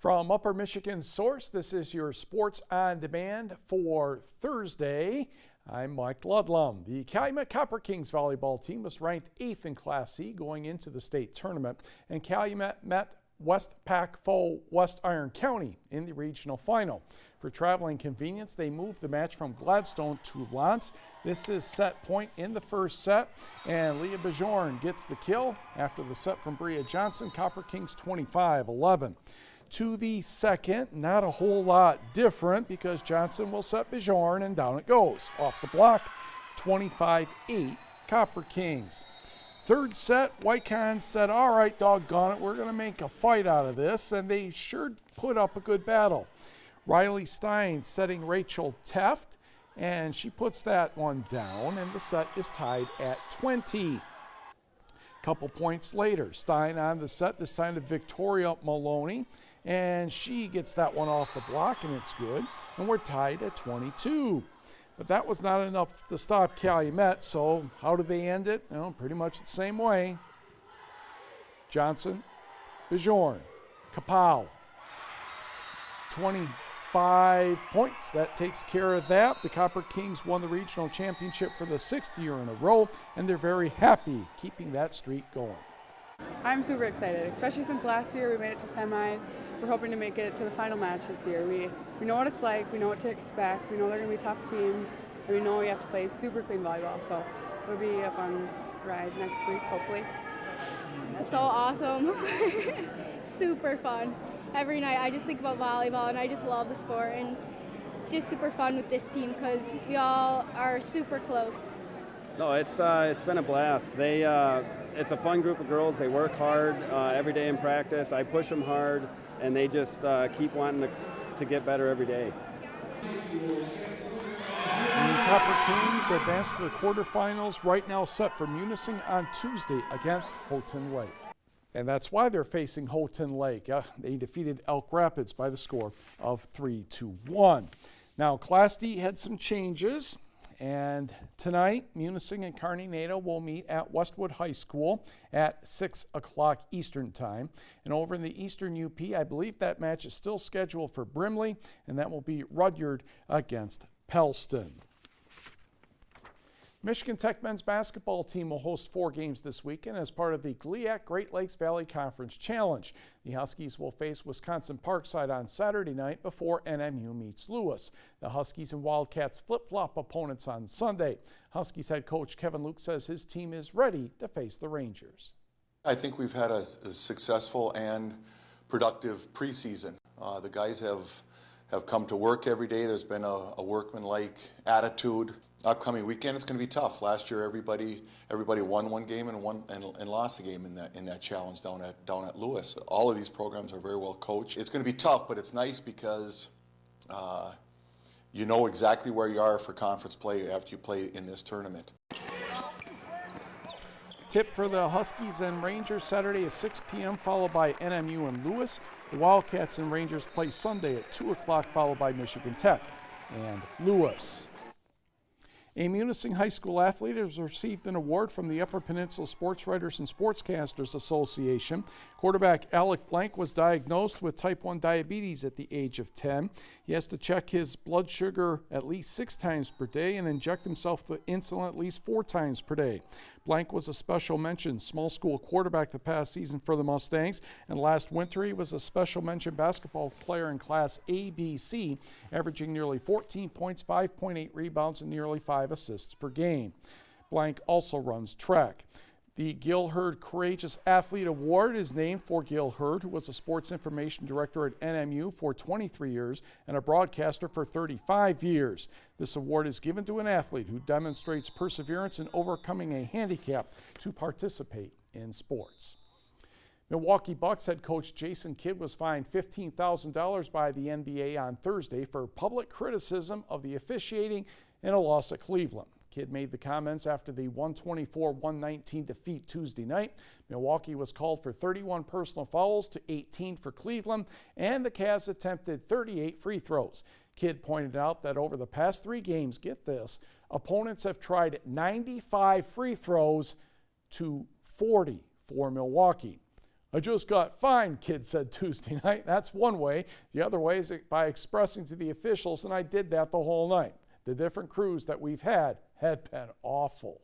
From Upper Michigan Source, this is your Sports on Demand for Thursday. I'm Mike Ludlum. The Calumet Copper Kings volleyball team was ranked 8th in Class C going into the state tournament, and Calumet met West Pac foe West Iron County in the regional final. For traveling convenience, they moved the match from Gladstone to Lance. This is set point in the first set, and Leah Bajorn gets the kill after the set from Bria Johnson. Copper Kings 25-11. To the second, not a whole lot different because Johnson will set Bajorn and down it goes. Off the block, 25-8, Copper Kings. Third set, Wycon said, all right, doggone it, we're going to make a fight out of this, and they sure put up a good battle. Riley Stein setting Rachel Teft, and she puts that one down, and the set is tied at 20. Couple points later, Stein on the set, this time to Victoria Maloney, and she gets that one off the block, and it's good, and we're tied at 22. But that was not enough to stop Calumet, so how did they end it? Well, pretty much the same way. Johnson, Bajorn, Kapow, 25 points. That takes care of that. The Copper Kings won the regional championship for the 6th year in a row, and they're very happy keeping that streak going. I'm super excited, especially since last year we made it to semis. We're hoping to make it to the final match this year. We know what it's like, we know what to expect, we know they're going to be tough teams, and we know we have to play super clean volleyball, so it'll be a fun ride next week, hopefully. So awesome. Super fun. Every night I just think about volleyball and I just love the sport, and it's just super fun with this team because we all are super close. No, it's been a blast. It's a fun group of girls. They work hard every day in practice. I push them hard, and they just keep wanting to get better every day. The Copper Kings advance to the quarterfinals, right now set for Munising on Tuesday against Houghton Lake. And that's why they're facing Houghton Lake. They defeated Elk Rapids by the score of 3-1. Now, Class D had some changes. And tonight, Munising and Kearney Nato will meet at Westwood High School at 6 o'clock Eastern Time. And over in the Eastern UP, I believe that match is still scheduled for Brimley, and that will be Rudyard against Pellston. Michigan Tech men's basketball team will host 4 games this weekend as part of the GLIAC Great Lakes Valley Conference Challenge. The Huskies will face Wisconsin Parkside on Saturday night before NMU meets Lewis. The Huskies and Wildcats flip-flop opponents on Sunday. Huskies head coach Kevin Luke says his team is ready to face the Rangers. I think we've had a successful and productive preseason. The guys have come to work every day. There's been a workmanlike attitude. Upcoming weekend, it's going to be tough. Last year, everybody won one game and lost a game in that challenge down at Lewis. All of these programs are very well coached. It's going to be tough, but it's nice because you know exactly where you are for conference play after you play in this tournament. Tip for the Huskies and Rangers Saturday at 6 p.m. followed by NMU and Lewis. The Wildcats and Rangers play Sunday at 2 o'clock followed by Michigan Tech and Lewis. A Munising High School athlete has received an award from the Upper Peninsula Sports Writers and Sportscasters Association. Quarterback Alec Blank was diagnosed with type 1 diabetes at the age of 10. He has to check his blood sugar at least 6 times per day and inject himself with insulin at least 4 times per day. Blank was a special mention small school quarterback the past season for the Mustangs, and last winter he was a special mention basketball player in Class ABC, averaging nearly 14 points, 5.8 rebounds, and nearly 5 assists per game. Blank also runs track. The Gil Hurd Courageous Athlete Award is named for Gil Hurd, who was a sports information director at NMU for 23 years and a broadcaster for 35 years. This award is given to an athlete who demonstrates perseverance in overcoming a handicap to participate in sports. Milwaukee Bucks head coach Jason Kidd was fined $15,000 by the NBA on Thursday for public criticism of the officiating in a loss at Cleveland. Kidd made the comments after the 124-119 defeat Tuesday night. Milwaukee was called for 31 personal fouls to 18 for Cleveland, and the Cavs attempted 38 free throws. Kidd pointed out that over the past 3 games, get this, opponents have tried 95 free throws to 40 for Milwaukee. I just got fined, kid said Tuesday night. That's one way. The other way is by expressing to the officials, and I did that the whole night. The different crews that we've had been awful.